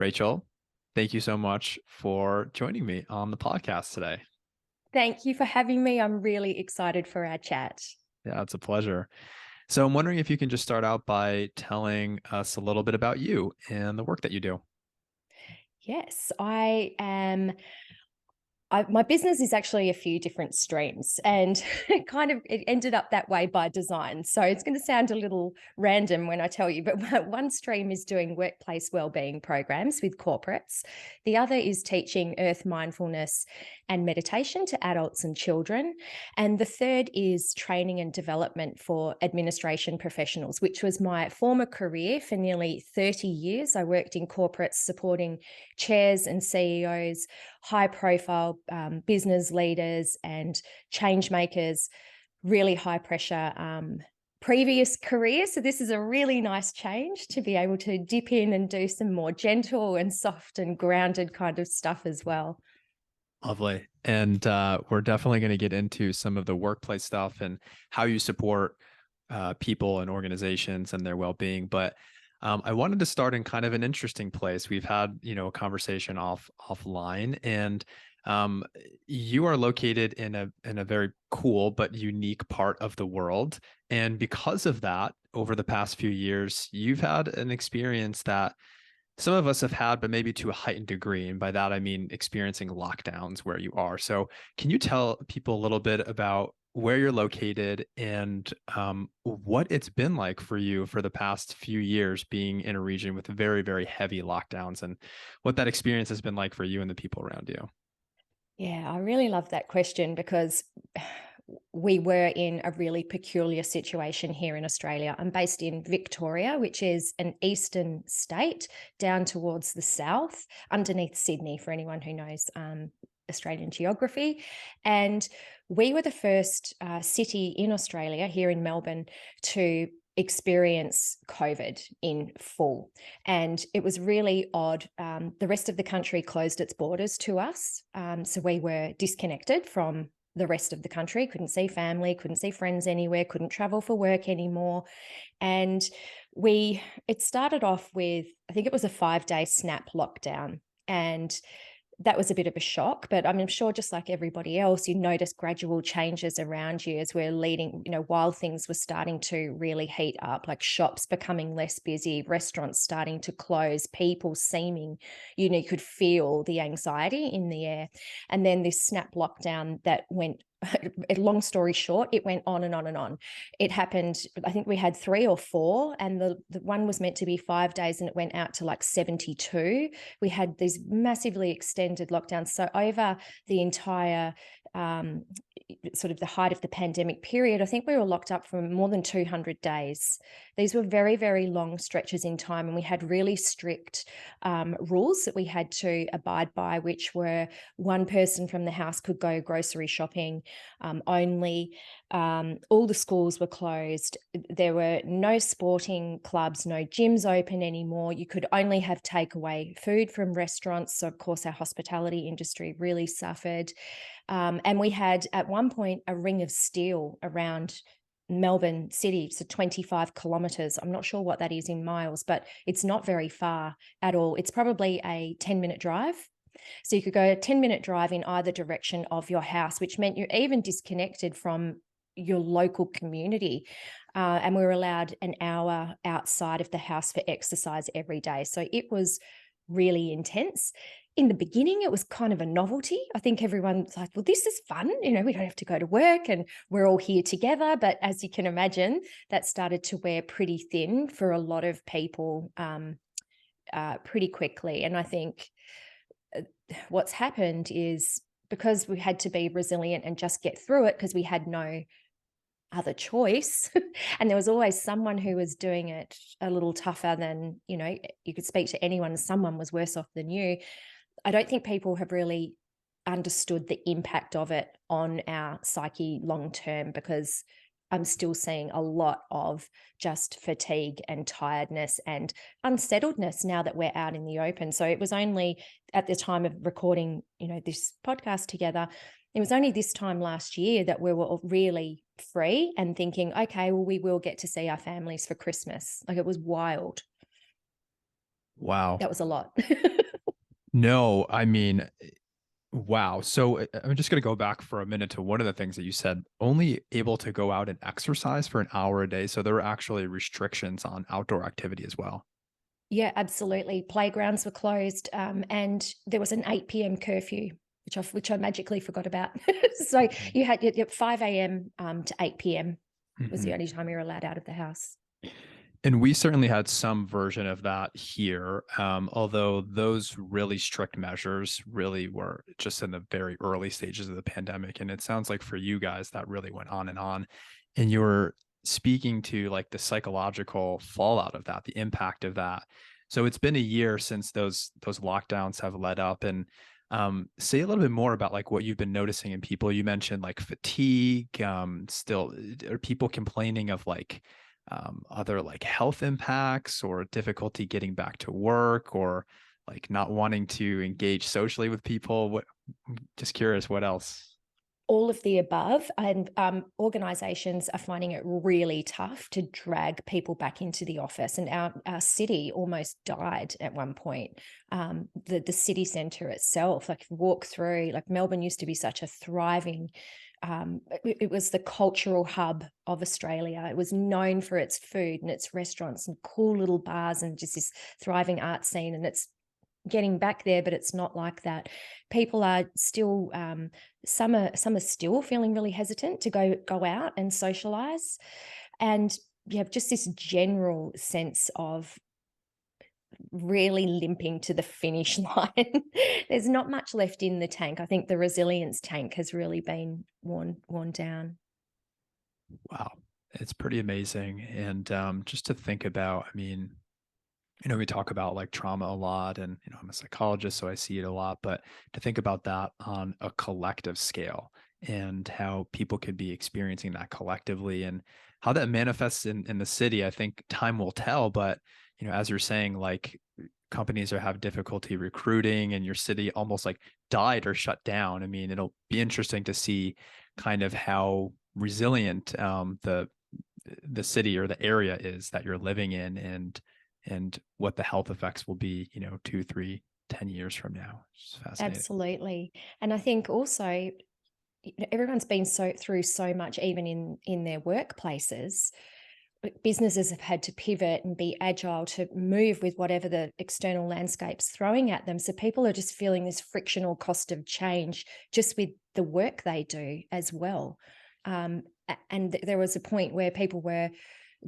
Rachel, thank you so much for joining me on the podcast today. Thank you for having me. I'm really excited for our chat. Yeah, it's a pleasure. So I'm wondering if you can just start out by telling us a little bit about you and the work that you do. Yes, I am. My business is actually a few different streams, and it ended up that way by design. So it's going to sound a little random when I tell you, but one stream is doing workplace wellbeing programs with corporates. The other is teaching earth mindfulness and meditation to adults and children. And the third is training and development for administration professionals, which was my former career for nearly 30 years. I worked in corporates supporting chairs and CEOs, high profile business leaders and change makers, really high pressure previous career. So this is a really nice change to be able to dip in and do some more gentle and soft and grounded kind of stuff as well. Lovely. And we're definitely going to get into some of the workplace stuff and how you support people and organizations and their well-being. But I wanted to start in kind of an interesting place. We've had, a conversation offline, and um, you are located in a very cool but unique part of the world. And because of that, over the past few years, you've had an experience that some of us have had, but maybe to a heightened degree. And by that, I mean experiencing lockdowns where you are. So, can you tell people a little bit about where you're located and what it's been like for you for the past few years being in a region with very, very heavy lockdowns and what that experience has been like for you and the people around you? Yeah, I really love that question because we were in a really peculiar situation here in Australia. I'm based in Victoria, which is an eastern state down towards the south, underneath Sydney, for anyone who knows Australian geography. And we were the first city in Australia, here in Melbourne, to experience COVID in full. And it was really odd. The rest of the country closed its borders to us. So we were disconnected from the rest of the country, couldn't see family, couldn't see friends anywhere, couldn't travel for work anymore. And it started off with, I think it was a 5-day snap lockdown. And that was a bit of a shock, but I'm sure just like everybody else, you notice gradual changes around you as we're leading, while things were starting to really heat up, like shops becoming less busy, restaurants starting to close, people seeming, you could feel the anxiety in the air. And then this snap lockdown that went, long story short, it went on and on and on. It happened, I think we had 3 or 4, and the one was meant to be 5 days and it went out to like 72. We had these massively extended lockdowns. So over the entire sort of the height of the pandemic period, I think we were locked up for more than 200 days. These were very, very long stretches in time, and we had really strict rules that we had to abide by, which were one person from the house could go grocery shopping only. All the schools were closed. There were no sporting clubs, no gyms open anymore. You could only have takeaway food from restaurants. So, of course, our hospitality industry really suffered. And we had at one point a ring of steel around Melbourne City, so 25 kilometres. I'm not sure what that is in miles, but it's not very far at all. It's probably a 10-minute drive. So you could go a 10-minute drive in either direction of your house, which meant you're even disconnected from your local community. And we were allowed an hour outside of the house for exercise every day. So it was really intense. In the beginning, it was kind of a novelty. I think everyone's like, well, this is fun. We don't have to go to work and we're all here together. But as you can imagine, that started to wear pretty thin for a lot of people pretty quickly. And I think what's happened is, because we had to be resilient and just get through it because we had no other choice. And there was always someone who was doing it a little tougher than, you could speak to anyone, someone was worse off than you. I don't think people have really understood the impact of it on our psyche long term, because I'm still seeing a lot of just fatigue and tiredness and unsettledness now that we're out in the open. So it was only at the time of recording, this podcast together, it was only this time last year that we were really free and thinking, okay, well, we will get to see our families for Christmas. Like, it was wild. Wow. That was a lot. No, I mean, wow. So I'm just going to go back for a minute to one of the things that you said, only able to go out and exercise for an hour a day. So there were actually restrictions on outdoor activity as well. Yeah, absolutely. Playgrounds were closed, and there was an 8 p.m. curfew, which I magically forgot about. So Mhm. you had your 5 a.m. To 8 p.m. was the Mhm. only time you were allowed out of the house. And we certainly had some version of that here, although those really strict measures really were just in the very early stages of the pandemic. And it sounds like for you guys, that really went on and on. And you were speaking to like the psychological fallout of that, the impact of that. So it's been a year since those lockdowns have let up. And say a little bit more about like what you've been noticing in people. You mentioned like fatigue, still are people complaining of like other like health impacts or difficulty getting back to work or like not wanting to engage socially with people? What, just curious, what else? All of the above, and organizations are finding it really tough to drag people back into the office, and our city almost died at one point. The city center itself, like walk through, like Melbourne used to be such a thriving, it was the cultural hub of Australia. It was known for its food and its restaurants and cool little bars and just this thriving art scene, and it's getting back there, but it's not like that. People are still, some are still feeling really hesitant to go out and socialize, and you have just this general sense of really limping to the finish line. There's not much left in the tank. I think the resilience tank has really been worn down. Wow, it's pretty amazing. And just to think about, I mean, we talk about like trauma a lot, and I'm a psychologist, so I see it a lot. But to think about that on a collective scale and how people could be experiencing that collectively and how that manifests in the city, I think time will tell. But as you're saying, like companies are have difficulty recruiting, and your city almost like died or shut down. I mean, it'll be interesting to see kind of how resilient the city or the area is that you're living in, and what the health effects will be 2, 3, 10 years from now. It's fascinating. Absolutely. And I think also, everyone's been through so much, even in their workplaces. Businesses have had to pivot and be agile to move with whatever the external landscape's throwing at them. So people are just feeling this frictional cost of change just with the work they do as well. And there was a point where people were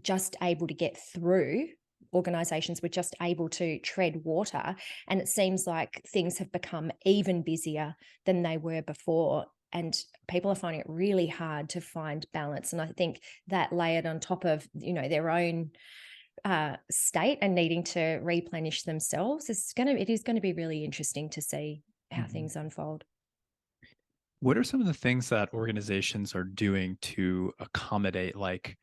just able to get through. Organizations were just able to tread water. And it seems like things have become even busier than they were before. And people are finding it really hard to find balance. And I think that layered on top of, their own state and needing to replenish themselves, it is going to be really interesting to see how Mhm. things unfold. What are some of the things that organizations are doing to accommodate like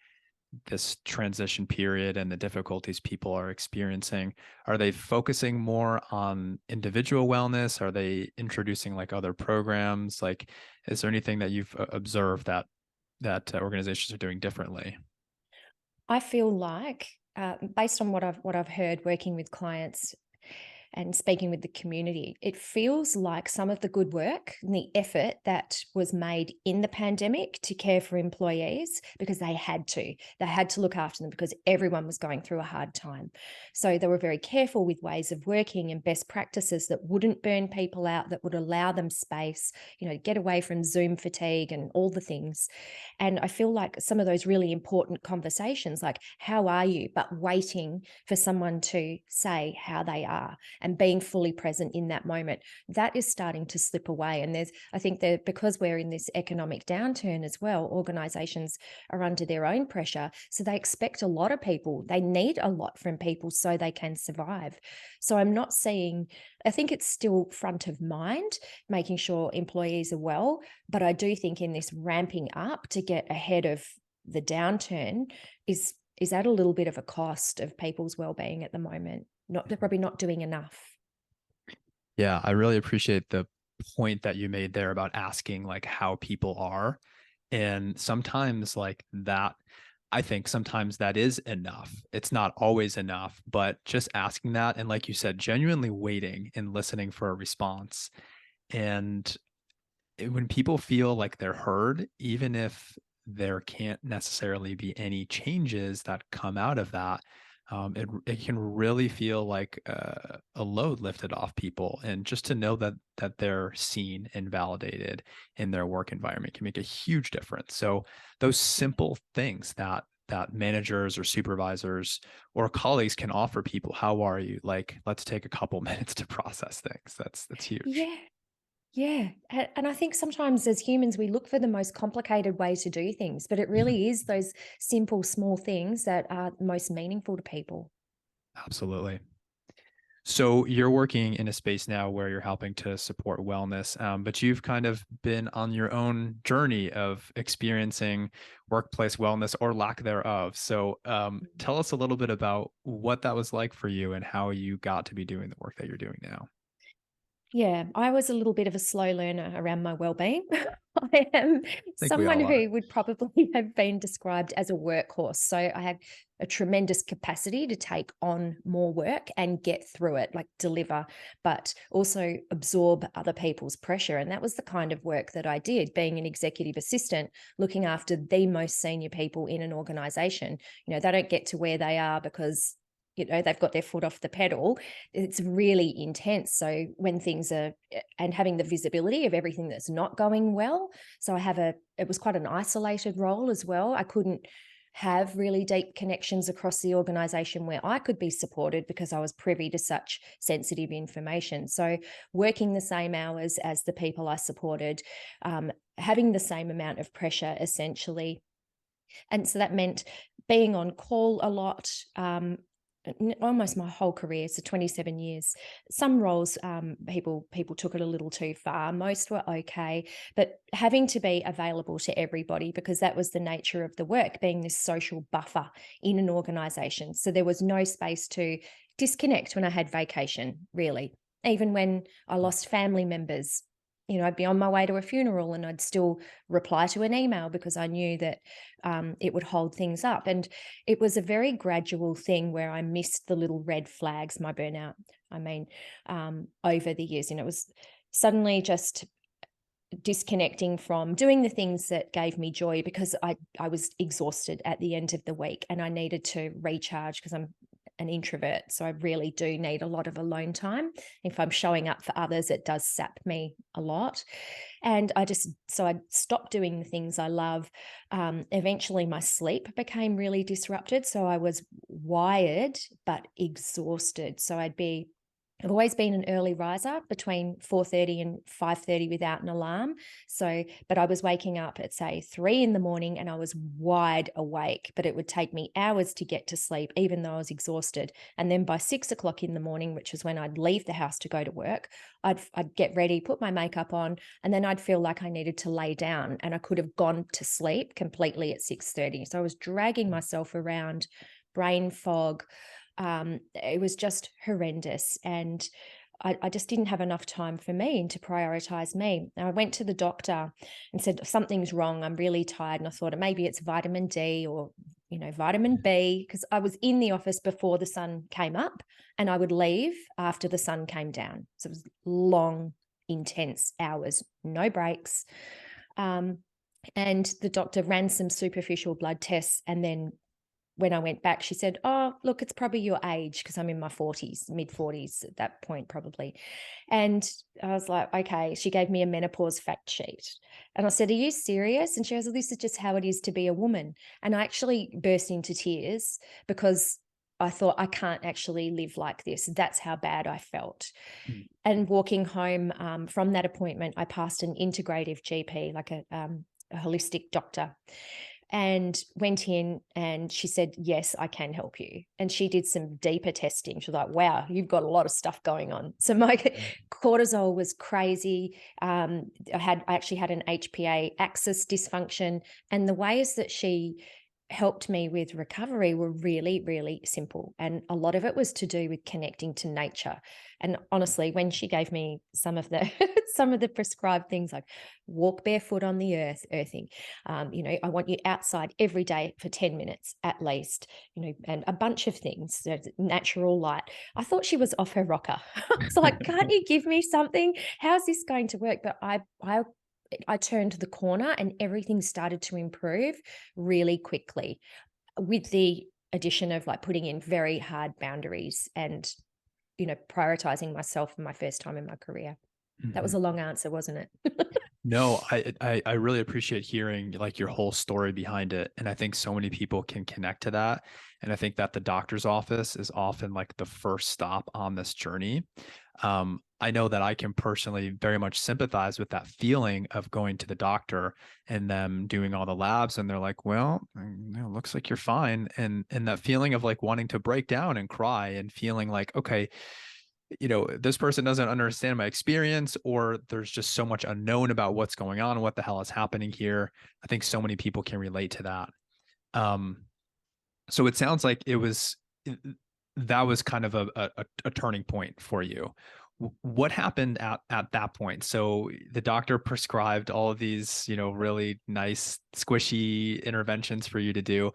this transition period and the difficulties people are experiencing? Are they focusing more on individual wellness? Are they introducing like other programs? Like, is there anything that you've observed that organizations are doing differently? I feel like, based on what I've heard working with clients and speaking with the community, it feels like some of the good work and the effort that was made in the pandemic to care for employees, because they had to look after them because everyone was going through a hard time. So they were very careful with ways of working and best practices that wouldn't burn people out, that would allow them space, get away from Zoom fatigue and all the things. And I feel like some of those really important conversations, like, how are you, but waiting for someone to say how they are and being fully present in that moment, that is starting to slip away. And I think that because we're in this economic downturn as well, organizations are under their own pressure. So they expect a lot of people, they need a lot from people so they can survive. So I'm not seeing, I think it's still front of mind, making sure employees are well. But I do think in this ramping up to get ahead of the downturn is at a little bit of a cost of people's well-being at the moment. They're probably not doing enough. Yeah, I really appreciate the point that you made there about asking like how people are. And sometimes like that I think sometimes that is enough. It's not always enough, but just asking that and like you said, genuinely waiting and listening for a response. And when people feel like they're heard, even if there can't necessarily be any changes that come out of that, it can really feel like a load lifted off people, and just to know that they're seen and validated in their work environment can make a huge difference. So those simple things that managers or supervisors or colleagues can offer people, how are you? Like, let's take a couple minutes to process things. That's huge. Yeah. Yeah. And I think sometimes as humans, we look for the most complicated way to do things, but it really is those simple, small things that are most meaningful to people. Absolutely. So you're working in a space now where you're helping to support wellness, but you've kind of been on your own journey of experiencing workplace wellness or lack thereof. So tell us a little bit about what that was like for you and how you got to be doing the work that you're doing now. Yeah, I was a little bit of a slow learner around my well-being. I am I think we someone all are. who would probably have been described as a workhorse. So I have a tremendous capacity to take on more work and get through it, like deliver, but also absorb other people's pressure. And that was the kind of work that I did, being an executive assistant, looking after the most senior people in an organization. You know, they don't get to where they are because they've got their foot off the pedal. It's really intense. So when things are, and having the visibility of everything that's not going well. So it was quite an isolated role as well. I couldn't have really deep connections across the organization where I could be supported because I was privy to such sensitive information. So working the same hours as the people I supported, having the same amount of pressure essentially. And so that meant being on call a lot, almost my whole career, so 27 years. Some roles, people took it a little too far. Most were okay, but having to be available to everybody because that was the nature of the work, being this social buffer in an organization. So there was no space to disconnect when I had vacation, really. Even when I lost family members, I'd be on my way to a funeral and I'd still reply to an email because I knew that it would hold things up. And it was a very gradual thing where I missed the little red flags, my burnout. I mean, over the years, it was suddenly just disconnecting from doing the things that gave me joy because I was exhausted at the end of the week and I needed to recharge because I'm an introvert. So I really do need a lot of alone time. If I'm showing up for others, it does sap me a lot. And so I stopped doing the things I love. Eventually my sleep became really disrupted. So I was wired, but exhausted. So I've always been an early riser between 4:30 and 5:30 without an alarm. So, but I was waking up at say 3 in the morning and I was wide awake, but it would take me hours to get to sleep, even though I was exhausted. And then by 6 o'clock in the morning, which was when I'd leave the house to go to work, I'd get ready, put my makeup on, and then I'd feel like I needed to lay down and I could have gone to sleep completely at 6:30. So I was dragging myself around, brain fog. It was just horrendous. And I just didn't have enough time for me and to prioritize me. And I went to the doctor and said, something's wrong. I'm really tired. And I thought maybe it's vitamin D or, vitamin B, because I was in the office before the sun came up and I would leave after the sun came down. So it was long, intense hours, no breaks. And the doctor ran some superficial blood tests and then when I went back, she said, oh, look, it's probably your age because I'm in my 40s, mid 40s at that point, probably. And I was like, okay. She gave me a menopause fact sheet. And I said, are you serious? And she goes, well, this is just how it is to be a woman. And I actually burst into tears because I thought, I can't actually live like this. That's how bad I felt. Mm. And walking home from that appointment, I passed an integrative GP, like a holistic doctor, and went in and she said, yes, I can help you. And she did some deeper testing. She was like, wow, you've got a lot of stuff going on. So my cortisol was crazy. I actually had an HPA axis dysfunction. And the ways that she helped me with recovery were really, really simple. And a lot of it was to do with connecting to nature. And honestly, when she gave me some of the some of the prescribed things like walk barefoot on the earthing, I want you outside every day for 10 minutes at least, and a bunch of things, natural light. I thought she was off her rocker. I was like, can't you give me something? How's this going to work? But I turned the corner and everything started to improve really quickly with the addition of like putting in very hard boundaries and, prioritizing myself for my first time in my career. That was Mhm. a long answer, wasn't it? No, I really appreciate hearing like your whole story behind it. And I think so many people can connect to that. And I think that the doctor's office is often like the first stop on this journey. I know that I can personally very much sympathize with that feeling of going to the doctor and them doing all the labs and they're like, well, looks like you're fine. And that feeling of like wanting to break down and cry and feeling like, okay, this person doesn't understand my experience, or there's just so much unknown about what's going on, what the hell is happening here. I think so many people can relate to that. Um, so it sounds like that was kind of a turning point for you. What happened at that point? So the doctor prescribed all of these, really nice, squishy interventions for you to do.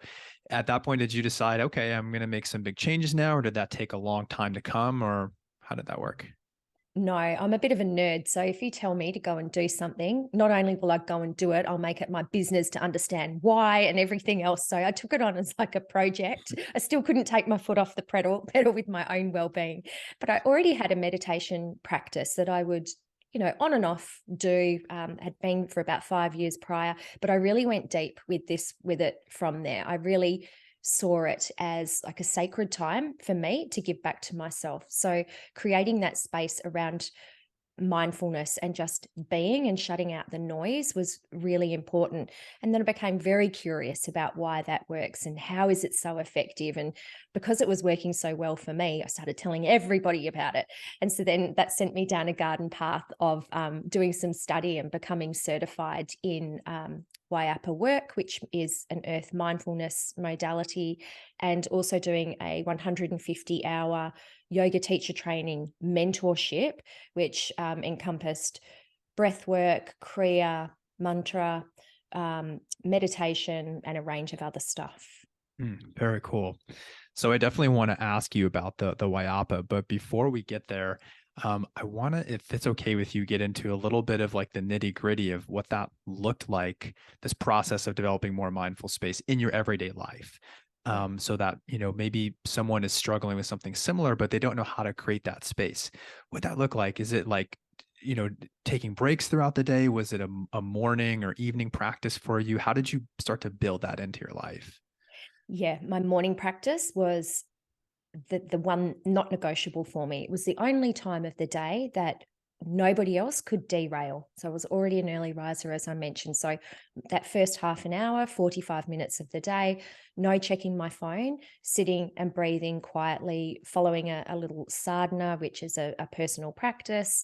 At that point, did you decide, okay, I'm going to make some big changes now, or did that take a long time to come, or how did that work? No, I'm a bit of a nerd. So if you tell me to go and do something, not only will I go and do it, I'll make it my business to understand why and everything else. So I took it on as like a project. I still couldn't take my foot off the pedal with my own well-being. But I already had a meditation practice that I would, on and off do, had been for about 5 years prior. But I really went deep with it from there. I really saw it as like a sacred time for me to give back to myself. So creating that space around mindfulness and just being and shutting out the noise was really important. And then I became very curious about why that works and how is it so effective. And because it was working so well for me, I started telling everybody about it. And so then that sent me down a garden path of doing some study and becoming certified in WIAPA work, which is an earth mindfulness modality, and also doing a 150-hour yoga teacher training mentorship, which encompassed breath work, kriya, mantra, meditation, and a range of other stuff. Very cool. So I definitely want to ask you about the WIAPA, but before we get there, I want to, if it's okay with you, get into a little bit of like the nitty gritty of what that looked like, this process of developing more mindful space in your everyday life. Yeah. So that, maybe someone is struggling with something similar, but they don't know how to create that space. What that look like? Is it like, taking breaks throughout the day? Was it a morning or evening practice for you? How did you start to build that into your life? Yeah, my morning practice was the one not negotiable for me. It was the only time of the day that nobody else could derail. So I was already an early riser, as I mentioned. So that first half an hour, 45 minutes of the day, no checking my phone, sitting and breathing quietly, following a little sadhana, which is a personal practice.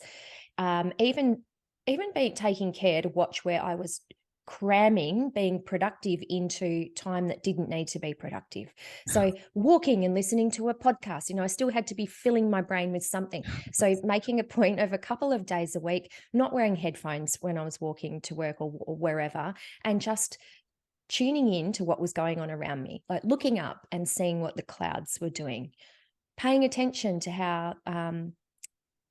Even being taking care to watch where I was cramming being productive into time that didn't need to be productive. So walking and listening to a podcast, I still had to be filling my brain with something. So making a point of a couple of days a week, not wearing headphones when I was walking to work or wherever, and just tuning in to what was going on around me, like looking up and seeing what the clouds were doing, paying attention to how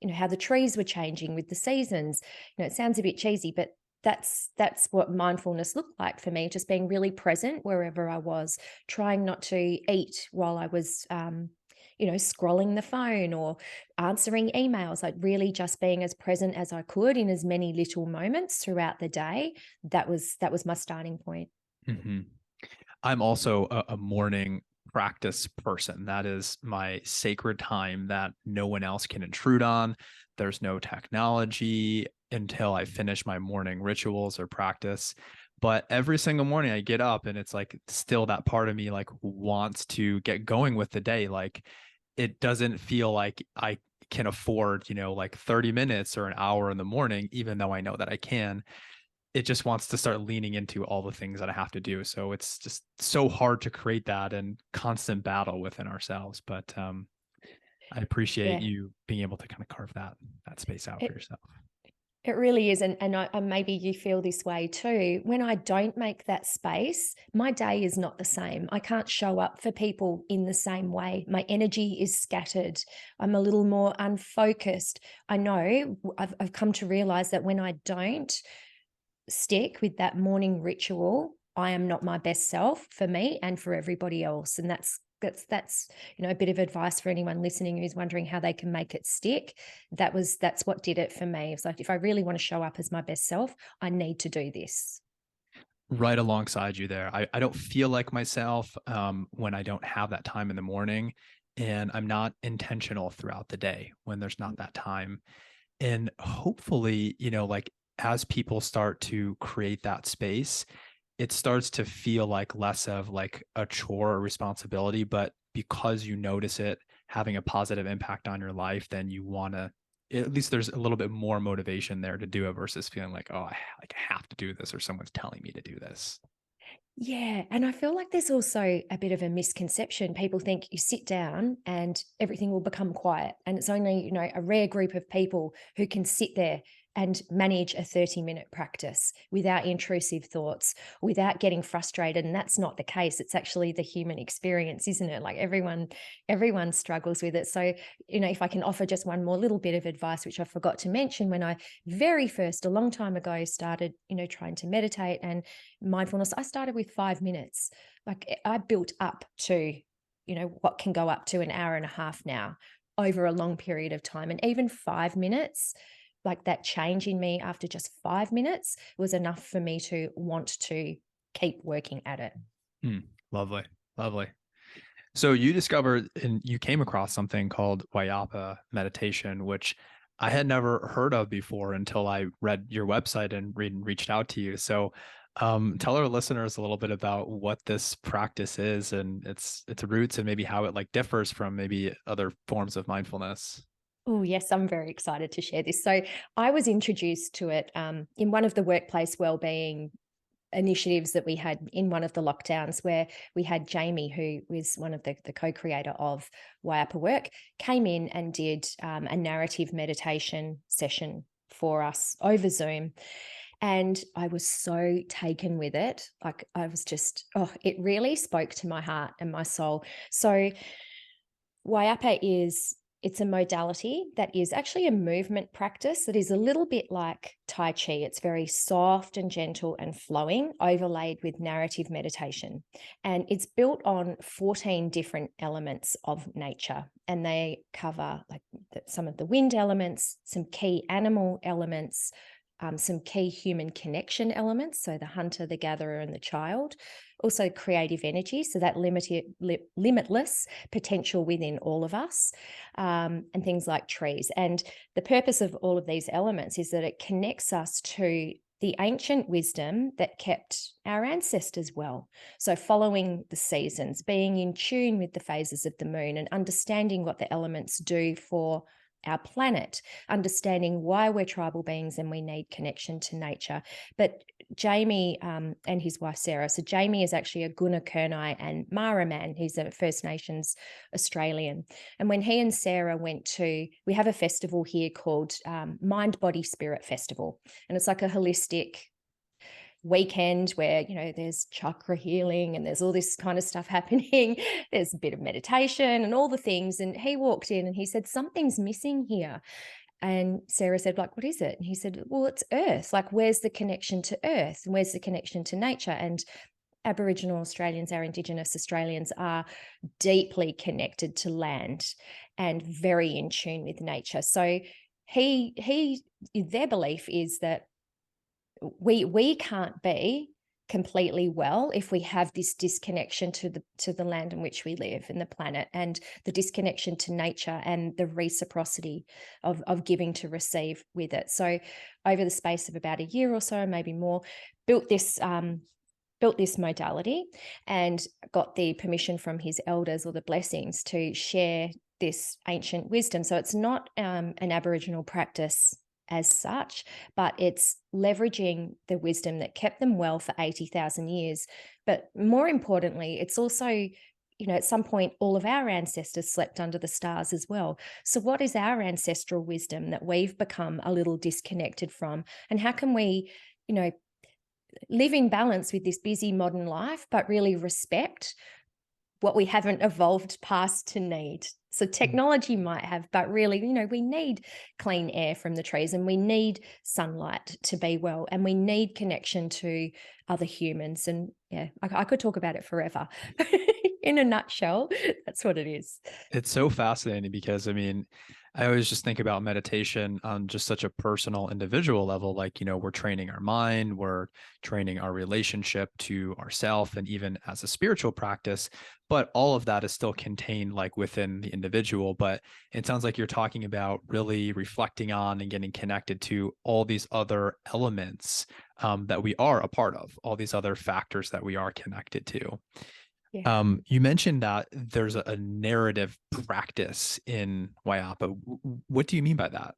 the trees were changing with the seasons. It sounds a bit cheesy, but that's what mindfulness looked like for me, just being really present wherever I was, trying not to eat while I was scrolling the phone or answering emails, like really just being as present as I could in as many little moments throughout the day. That was my starting point. Mhm. I'm also a morning practice person. That is my sacred time that no one else can intrude on. There's no technology until I finish my morning rituals or practice. But every single morning I get up and it's like still that part of me like wants to get going with the day. Like it doesn't feel like I can afford, like 30 minutes or an hour in the morning, even though I know that I can. it just wants to start leaning into all the things that I have to do. So it's just so hard to create that and constant battle within ourselves. But I appreciate Yeah. you being able to kind of carve that space out for It yourself. it really is, and maybe you feel this way too. When I don't make that space, my day is not the same. I can't show up for people in the same way. My energy is scattered. I'm a little more unfocused. I know I've come to realize that when I don't stick with that morning ritual, I am not my best self for me and for everybody else. And that's a bit of advice for anyone listening who's wondering how they can make it stick. That's what did it for me. It's like, if I really want to show up as my best self, I need to do this. Right alongside you there. I don't feel like myself when I don't have that time in the morning, and I'm not intentional throughout the day when there's not that time. And hopefully, like as people start to create that space, it starts to feel like less of like a chore or responsibility, but because you notice it having a positive impact on your life, then you want to, at least there's a little bit more motivation there to do it versus feeling like, oh, I have to do this or someone's telling me to do this. Yeah, and I feel like there's also a bit of a misconception. People think you sit down and everything will become quiet, and it's only, a rare group of people who can sit there and manage a 30-minute practice without intrusive thoughts, without getting frustrated, and that's not the case. It's actually the human experience, isn't it? Like everyone struggles with it. So, if I can offer just one more little bit of advice, which I forgot to mention when I very first, a long time ago, started, trying to meditate and mindfulness, I started with 5 minutes. Like I built up to, what can go up to an hour and a half now over a long period of time. And even 5 minutes, like that change in me after just 5 minutes was enough for me to want to keep working at it. Mm, lovely. Lovely. So you discovered and you came across something called Wayapa meditation, which I had never heard of before until I read your website and reached out to you. So tell our listeners a little bit about what this practice is and its roots and maybe how it like differs from maybe other forms of mindfulness. Oh, yes, I'm very excited to share this. So I was introduced to it in one of the workplace wellbeing initiatives that we had in one of the lockdowns, where we had Jamie, who was one of the co-creator of Wayapa Work, came in and did a narrative meditation session for us over Zoom. And I was so taken with it. Like I was just, it really spoke to my heart and my soul. So Wayapa it's a modality that is actually a movement practice that is a little bit like Tai Chi. It's very soft and gentle and flowing, overlaid with narrative meditation. And it's built on 14 different elements of nature. And they cover like some of the wind elements, some key animal elements, some key human connection elements. So the hunter, the gatherer, and the child. Also creative energy. So that limitless potential within all of us, and things like trees. And the purpose of all of these elements is that it connects us to the ancient wisdom that kept our ancestors well. So following the seasons, being in tune with the phases of the moon, and understanding what the elements do for our planet, understanding why we're tribal beings and we need connection to nature. But Jamie and his wife Sarah, so Jamie is actually a Guna Kurnai and Mara man. He's a First Nations Australian. And when he and Sarah we have a festival here called Mind, Body, Spirit Festival. And it's like a holistic weekend where, there's chakra healing and there's all this kind of stuff happening. There's a bit of meditation and all the things. And he walked in and he said, something's missing here. And Sarah said, like, what is it? And he said, well, it's earth. Like, where's the connection to earth? And where's the connection to nature? And Aboriginal Australians, our Indigenous Australians, are deeply connected to land and very in tune with nature. So their belief is that we can't be completely well if we have this disconnection to the land in which we live and the planet, and the disconnection to nature and the reciprocity of giving to receive with it. So over the space of about a year or so, maybe more, built this modality and got the permission from his elders, or the blessings, to share this ancient wisdom. So it's not an Aboriginal practice as such, but it's leveraging the wisdom that kept them well for 80,000 years. But more importantly, it's also, at some point, all of our ancestors slept under the stars as well. So, what is our ancestral wisdom that we've become a little disconnected from? And how can we, you know, live in balance with this busy modern life, but really respect what we haven't evolved past to need? So technology might have, but really, we need clean air from the trees, and we need sunlight to be well, and we need connection to other humans. And yeah, I could talk about it forever. In a nutshell, that's what it is. It's so fascinating because I always just think about meditation on just such a personal, individual level. Like, we're training our mind, we're training our relationship to ourself, and even as a spiritual practice. But all of that is still contained like within the individual. But it sounds like you're talking about really reflecting on and getting connected to all these other elements that we are a part of, all these other factors that we are connected to. Yeah. You mentioned that there's a narrative practice in Wayapa. What do you mean by that?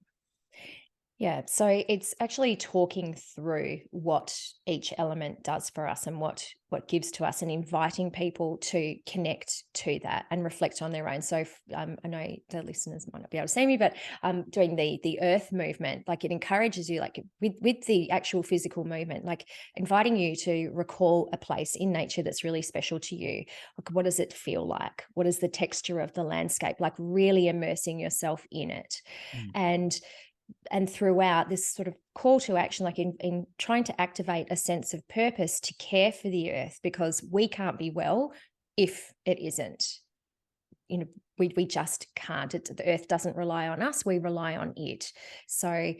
Yeah, so it's actually talking through what each element does for us and what gives to us, and inviting people to connect to that and reflect on their own. So I know the listeners might not be able to see me, but doing the earth movement, like it encourages you, like with the actual physical movement, like inviting you to recall a place in nature that's really special to you. Like, what does it feel like? What is the texture of the landscape? Like really immersing yourself in it. Mm. And throughout this sort of call to action, like in trying to activate a sense of purpose to care for the earth, because we can't be well if it isn't. We just can't. The earth doesn't rely on us, we rely on it. So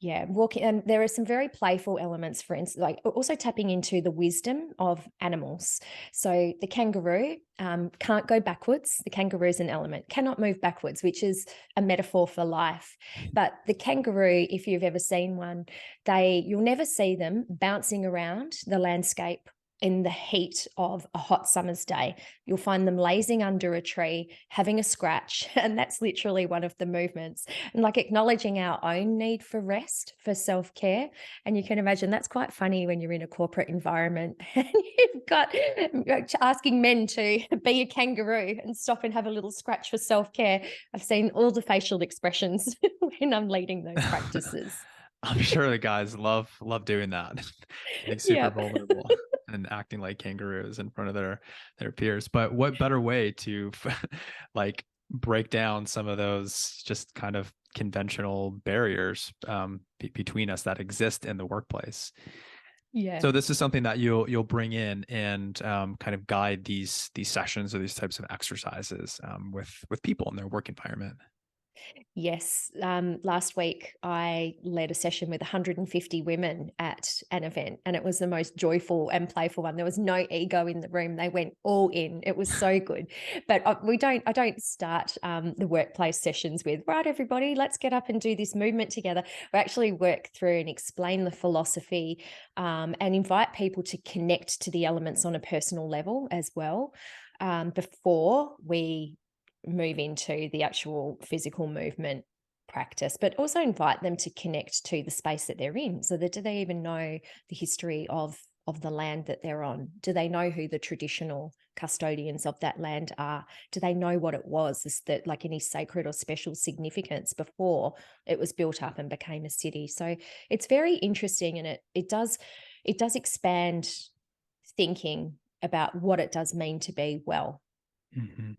yeah, walking, and there are some very playful elements, for instance, like also tapping into the wisdom of animals. So the kangaroo can't go backwards. The kangaroo is an element, cannot move backwards, which is a metaphor for life. But the kangaroo, if you've ever seen one, you'll never see them bouncing around the landscape in the heat of a hot summer's day. You'll find them lazing under a tree, having a scratch, and that's literally one of the movements. And like acknowledging our own need for rest, for self-care. And you can imagine that's quite funny when you're in a corporate environment and you've got asking men to be a kangaroo and stop and have a little scratch for self-care. I've seen all the facial expressions when I'm leading those practices. I'm sure the guys love doing that, being super Yep. vulnerable and acting like kangaroos in front of their peers. But what better way to like break down some of those just kind of conventional barriers between us that exist in the workplace? Yeah. So this is something that you'll bring in and kind of guide these sessions or these types of exercises with people in their work environment. Yes. Last week, I led a session with 150 women at an event, and it was the most joyful and playful one. There was no ego in the room. They went all in. It was so good. But I don't start the workplace sessions with, right, everybody, let's get up and do this movement together. We actually work through and explain the philosophy and invite people to connect to the elements on a personal level as well, before we move into the actual physical movement practice, but also invite them to connect to the space that they're in. So that, do they even know the history of the land that they're on? Do they know who the traditional custodians of that land are? Do they know what it was? Is that like any sacred or special significance before it was built up and became a city? So it's very interesting, and it does expand thinking about what it does mean to be well. Mhm.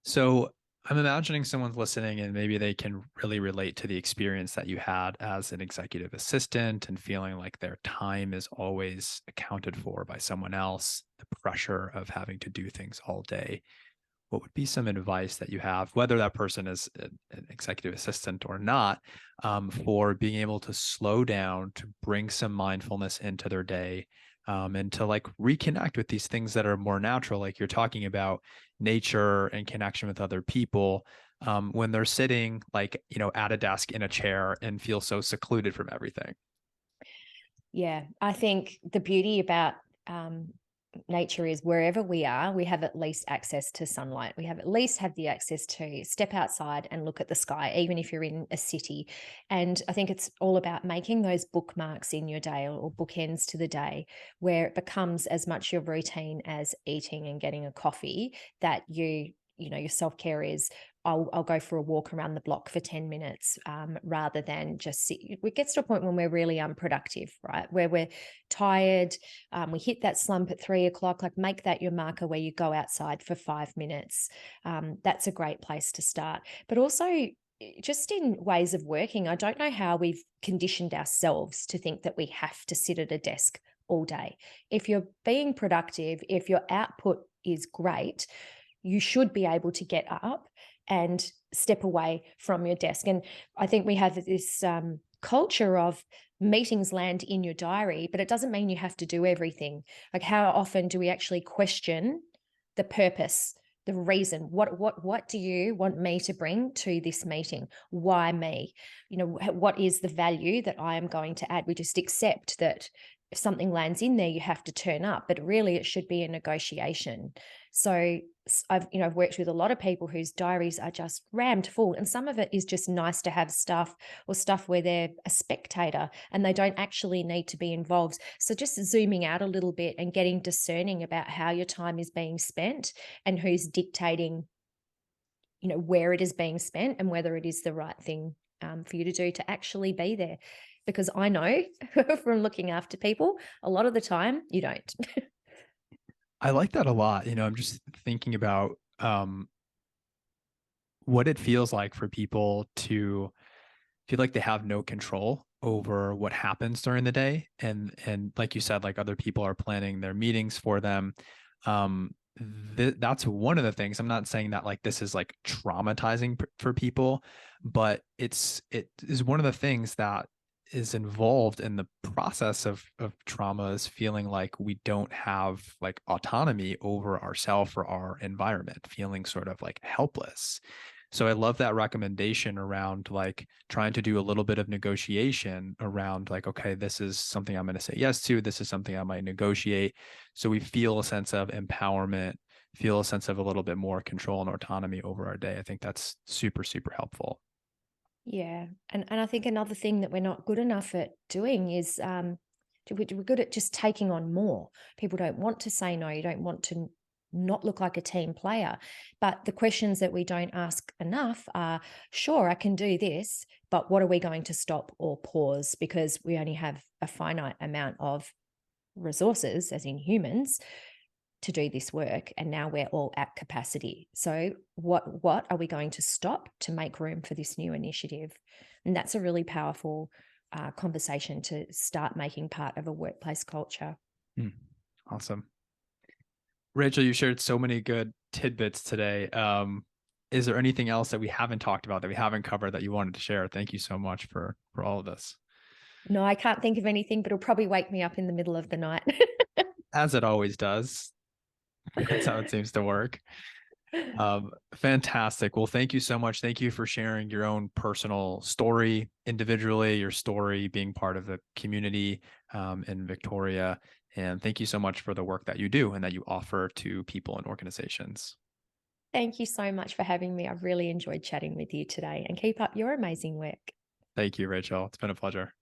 So I'm imagining someone's listening and maybe they can really relate to the experience that you had as an executive assistant and feeling like their time is always accounted for by someone else, the pressure of having to do things all day. What would be some advice that you have, whether that person is an executive assistant or not, for being able to slow down, to bring some mindfulness into their day, and to like reconnect with these things that are more natural, like you're talking about nature and connection with other people, when they're sitting like, at a desk in a chair and feel so secluded from everything? Yeah, I think the beauty about nature is wherever we are, we have at least access to sunlight. We have at least have the access to step outside and look at the sky, even if you're in a city. And I think it's all about making those bookmarks in your day, or bookends to the day, where it becomes as much your routine as eating and getting a coffee, that your self-care is, I'll go for a walk around the block for 10 minutes, rather than just sit. It gets to a point when we're really unproductive, right? Where we're tired, we hit that slump at 3 o'clock. Like, make that your marker where you go outside for 5 minutes. That's a great place to start. But also, just in ways of working, I don't know how we've conditioned ourselves to think that we have to sit at a desk all day. If you're being productive, if your output is great, you should be able to get up and step away from your desk. And I think we have this culture of meetings land in your diary, but it doesn't mean you have to do everything. Like, how often do we actually question the purpose, the reason? What do you want me to bring to this meeting? Why me? What is the value that I am going to add? We just accept that if something lands in there, you have to turn up, but really it should be a negotiation. So I've worked with a lot of people whose diaries are just rammed full, and some of it is just nice to have stuff, or stuff where they're a spectator and they don't actually need to be involved. So just zooming out a little bit and getting discerning about how your time is being spent, and who's dictating, where it is being spent, and whether it is the right thing for you to do to actually be there. Because I know from looking after people, a lot of the time you don't. I like that a lot. I'm just thinking about what it feels like for people to feel like they have no control over what happens during the day, and like you said, like other people are planning their meetings for them. That's one of the things. I'm not saying that like this is like traumatizing for people, but it is one of the things that is involved in the process of trauma, is feeling like we don't have like autonomy over ourself or our environment, feeling sort of like helpless. So I love that recommendation around like trying to do a little bit of negotiation around like, okay, this is something I'm going to say yes to. This is something I might negotiate. So we feel a sense of empowerment, feel a sense of a little bit more control and autonomy over our day. I think that's super, super helpful. Yeah. And I think another thing that we're not good enough at doing is, we're good at just taking on more. People don't want to say no. You don't want to not look like a team player. But the questions that we don't ask enough are, sure, I can do this, but what are we going to stop or pause? Because we only have a finite amount of resources, as in humans, to do this work, and now we're all at capacity. So what are we going to stop to make room for this new initiative? And that's a really powerful conversation to start making part of a workplace culture. Mm, awesome. Rachel, you shared so many good tidbits today. Is there anything else that we haven't talked about, that we haven't covered, that you wanted to share? Thank you so much for all of this. No, I can't think of anything, but it'll probably wake me up in the middle of the night. As it always does. That's how it seems to work. Fantastic. Well, thank you so much. Thank you for sharing your own personal story individually, your story being part of the community in Victoria. And thank you so much for the work that you do and that you offer to people and organizations. Thank you so much for having me. I've really enjoyed chatting with you today, and keep up your amazing work. Thank you, Rachel. It's been a pleasure.